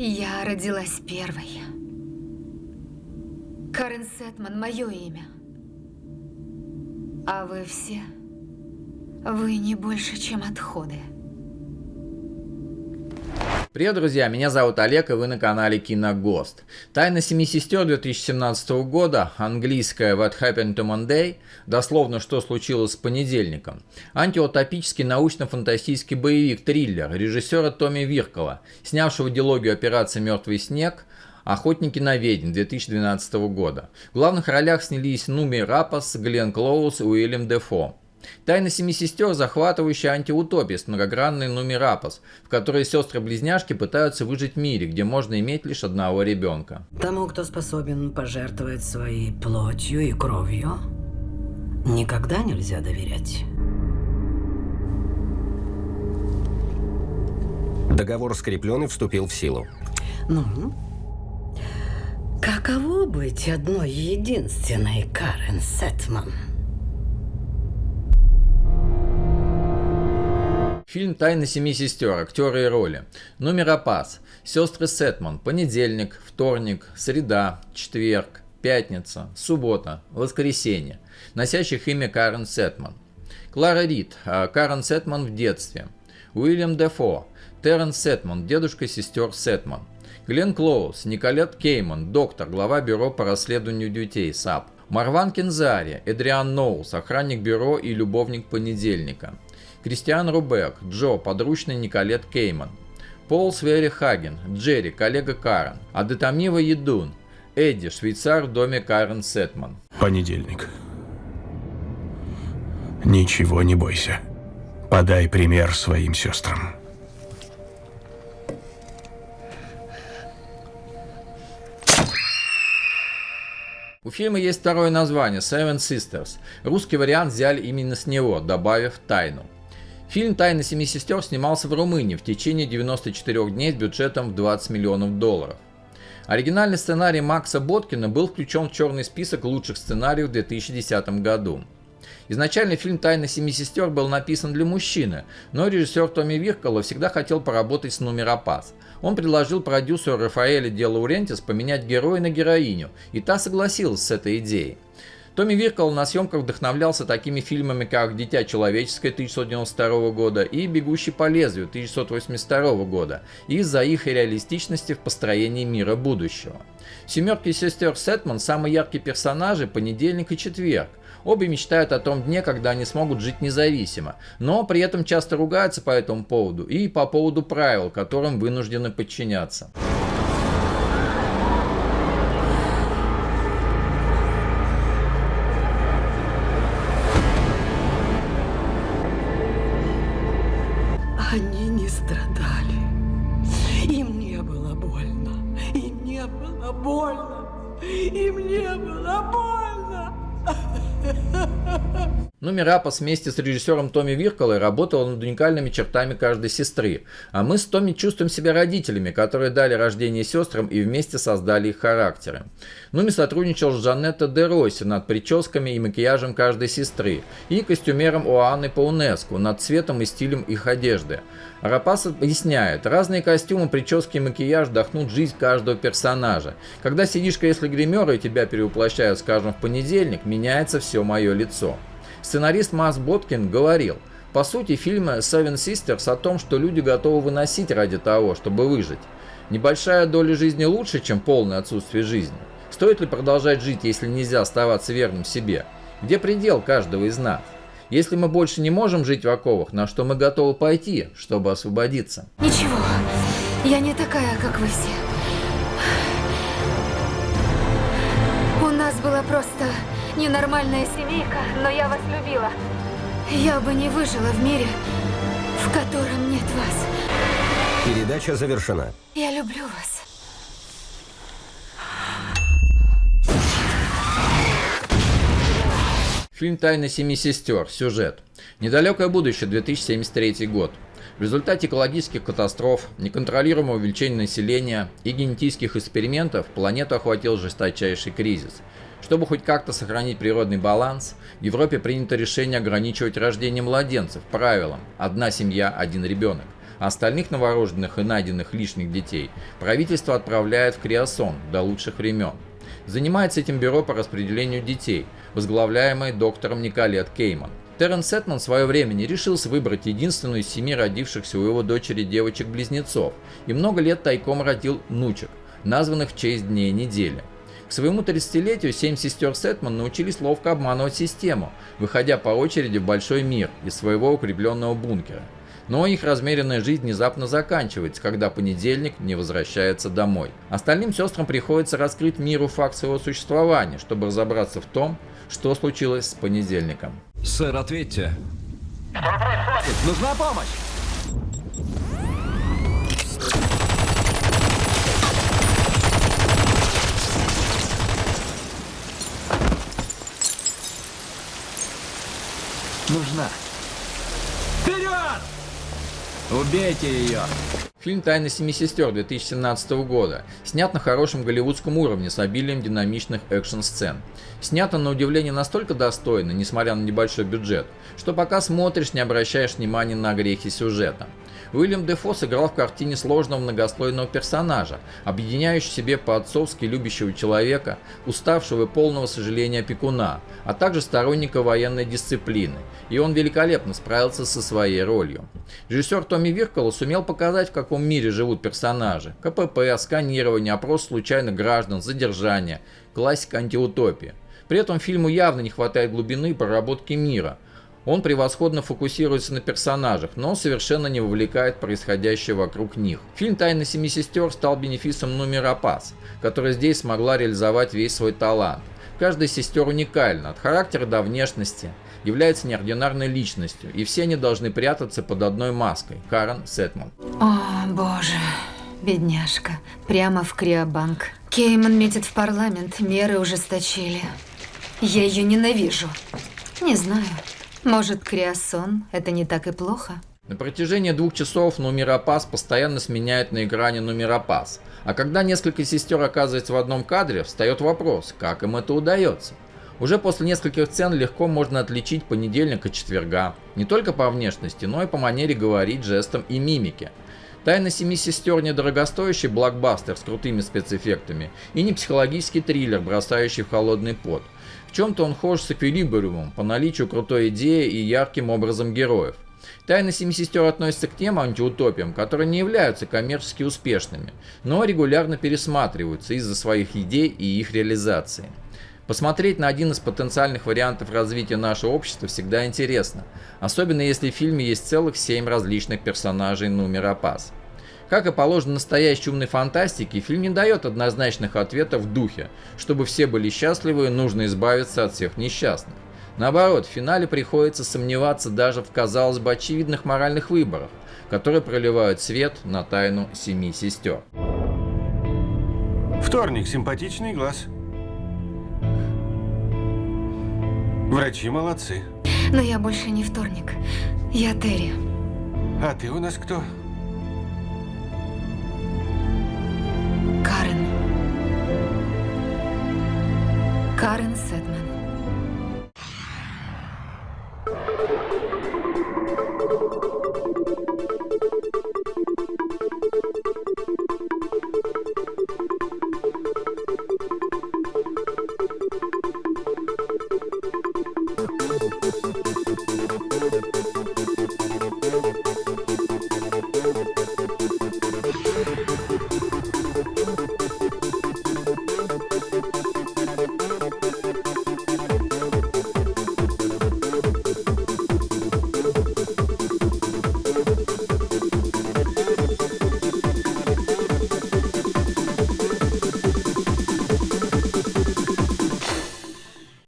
Я родилась первой. Карен Сетман – мое имя. А вы все, вы не больше, чем отходы. Привет, друзья, меня зовут Олег, и вы на канале Киногост. «Тайна семи сестер» 2017 года, английская «What Happened to Monday», дословно «Что случилось с понедельником», антиутопический научно-фантастический боевик-триллер режиссера Томми Виркола, снявшего дилогию «Операция «Мертвый снег», «Охотники на ведьм» 2012 года. В главных ролях снялись Нуми Рапас, Гленн Клоуз и Уильям Дефо. «Тайна семи сестер» – захватывающая антиутопия с многогранной Нуми Рапас, в которой сестры-близняшки пытаются выжить в мире, где можно иметь лишь одного ребенка. Тому, кто способен пожертвовать своей плотью и кровью, никогда нельзя доверять. Договор скреплен и вступил в силу. Ну, каково быть одной единственной Карен Сетман? Фильм «Тайна семи сестер», актеры и роли. Нуми Рапас, сестры Сетман, понедельник, вторник, среда, четверг, пятница, суббота, воскресенье, носящих имя Карен Сетман. Клара Рид, Карен Сетман в детстве. Уильям Дефо, Терренс Сетман, дедушка сестер Сетман. Гленн Клоуз, Николет Кейман, доктор, глава бюро по расследованию детей САП. Марван Кинзари, Эдриан Ноулс, охранник бюро и любовник понедельника. Кристиан Рубек, Джо, подручный Николет Кейман. Пол Свери Хаген, Джерри, коллега Карен. Адетамива Едун, Эдди, швейцар в доме Карен Сетман. Понедельник. Ничего не бойся. Подай пример своим сестрам. У фильма есть второе название Seven Sisters. Русский вариант взяли именно с него, добавив тайну. Фильм «Тайна семи сестер» снимался в Румынии в течение 94 дней с бюджетом в $20 миллионов. Оригинальный сценарий Макса Боткина был включен в черный список лучших сценариев в 2010 году. Изначально фильм «Тайна семи сестер» был написан для мужчины, но режиссер Томми Виркола всегда хотел поработать с Нуми Рапас. Он предложил продюсеру Рафаэле де Лаурентис поменять героя на героиню, и та согласилась с этой идеей. Томми Виркола на съемках вдохновлялся такими фильмами, как «Дитя человеческое» 1992 года и «Бегущий по лезвию» 1982 года, из-за их реалистичности в построении мира будущего. В «Семерке сестер Сетман» самые яркие персонажи – понедельник и четверг. Обе мечтают о том дне, когда они смогут жить независимо, но при этом часто ругаются по этому поводу и по поводу правил, которым вынуждены подчиняться. Они не страдали. Им не было больно. Им не было больно. Им не было больно. Нуми Рапас вместе с режиссером Томми Вирколой работал над уникальными чертами каждой сестры, а мы с Томми чувствуем себя родителями, которые дали рождение сестрам и вместе создали их характеры. Нуми сотрудничал с Джанетто де Росси над прическами и макияжем каждой сестры и костюмером Оанны Паунеску над цветом и стилем их одежды. Рапас объясняет, разные костюмы, прически и макияж вдохнут жизнь каждого персонажа. Когда сидишь в кресле гримера и тебя перевоплощают, скажем, в понедельник, меняется все мое лицо. Сценарист Макс Боткин говорил, по сути, фильм Seven Sisters о том, что люди готовы выносить ради того, чтобы выжить. Небольшая доля жизни лучше, чем полное отсутствие жизни. Стоит ли продолжать жить, если нельзя оставаться верным себе? Где предел каждого из нас? Если мы больше не можем жить в оковах, на что мы готовы пойти, чтобы освободиться? Ничего, я не такая, как вы все. У нас была просто ненормальная семейка, но я вас любила. Я бы не выжила в мире, в котором нет вас. Передача завершена. Я люблю вас. Фильм «Тайна семи сестер». Сюжет. Недалекое будущее, 2073 год. В результате экологических катастроф, неконтролируемого увеличения населения и генетических экспериментов планету охватил жесточайший кризис. Чтобы хоть как-то сохранить природный баланс, в Европе принято решение ограничивать рождение младенцев правилом «одна семья, один ребенок». а остальных новорожденных и найденных лишних детей правительство отправляет в Криосон до лучших времен. Занимается этим бюро по распределению детей, возглавляемое доктором Николет Кейман. Терренс Сеттман в свое время не решился выбрать единственную из 7 родившихся у его дочери девочек-близнецов и много лет тайком родил внучек, названных в честь дней недели. К своему 30-летию 7 сестер Сеттман научились ловко обманывать систему, выходя по очереди в большой мир из своего укрепленного бункера. Но их размеренная жизнь внезапно заканчивается, когда понедельник не возвращается домой. Остальным сестрам приходится раскрыть миру факт своего существования, чтобы разобраться в том, что случилось с понедельником. Сэр, ответьте. Что происходит? Нужна помощь! Нужна. Вперед! Убейте ее! Фильм «Тайны семи сестер» 2017 года снят на хорошем голливудском уровне с обилием динамичных экшн-сцен. Снято на удивление настолько достойно, несмотря на небольшой бюджет, что пока смотришь, не обращаешь внимания на грехи сюжета. Уильям Дефо сыграл в картине сложного многослойного персонажа, объединяющего в себе по-отцовски любящего человека, уставшего и полного сожаления опекуна, а также сторонника военной дисциплины, и он великолепно справился со своей ролью. Режиссер Томми Виркола сумел показать, в каком мире живут персонажи: КПП, сканирование, опрос случайных граждан, задержание, классика антиутопии. При этом фильму явно не хватает глубины и проработки мира. Он превосходно фокусируется на персонажах, но совершенно не вовлекает происходящее вокруг них. Фильм «Тайны семи сестер» стал бенефисом Нуми Рапаз, которая здесь смогла реализовать весь свой талант. Каждая из сестер уникальна, от характера до внешности, является неординарной личностью, и все они должны прятаться под одной маской – Карен Сеттман. О, боже, бедняжка. Прямо в криобанк. Кейман метит в парламент, меры ужесточили. Я ее ненавижу. Не знаю. Может, Криосон – это не так и плохо? На протяжении 2 часов Нуми Рапаз постоянно сменяет на экране Нуми Рапаз, а когда несколько сестер оказывается в одном кадре, встает вопрос, как им это удается. Уже после нескольких сцен легко можно отличить понедельник от четверга, не только по внешности, но и по манере говорить, жестам и мимике. «Тайны семи сестер» – не дорогостоящий блокбастер с крутыми спецэффектами и не психологический триллер, бросающий в холодный пот. В чем-то он схож с «Эквилибриумом» по наличию крутой идеи и ярким образом героев. «Тайны семи сестер» относятся к тем антиутопиям, которые не являются коммерчески успешными, но регулярно пересматриваются из-за своих идей и их реализации. Посмотреть на один из потенциальных вариантов развития нашего общества всегда интересно, особенно если в фильме есть целых 7 различных персонажей Нуми Рапаз. Как и положено настоящей умной фантастике, фильм не дает однозначных ответов в духе: чтобы все были счастливы, нужно избавиться от всех несчастных. Наоборот, в финале приходится сомневаться даже в, казалось бы, очевидных моральных выборах, которые проливают свет на тайну семи сестер. Вторник, симпатичный глаз. Врачи молодцы. Но я больше не вторник. Я Терри. А ты у нас кто? Карен. Карен Сеттман.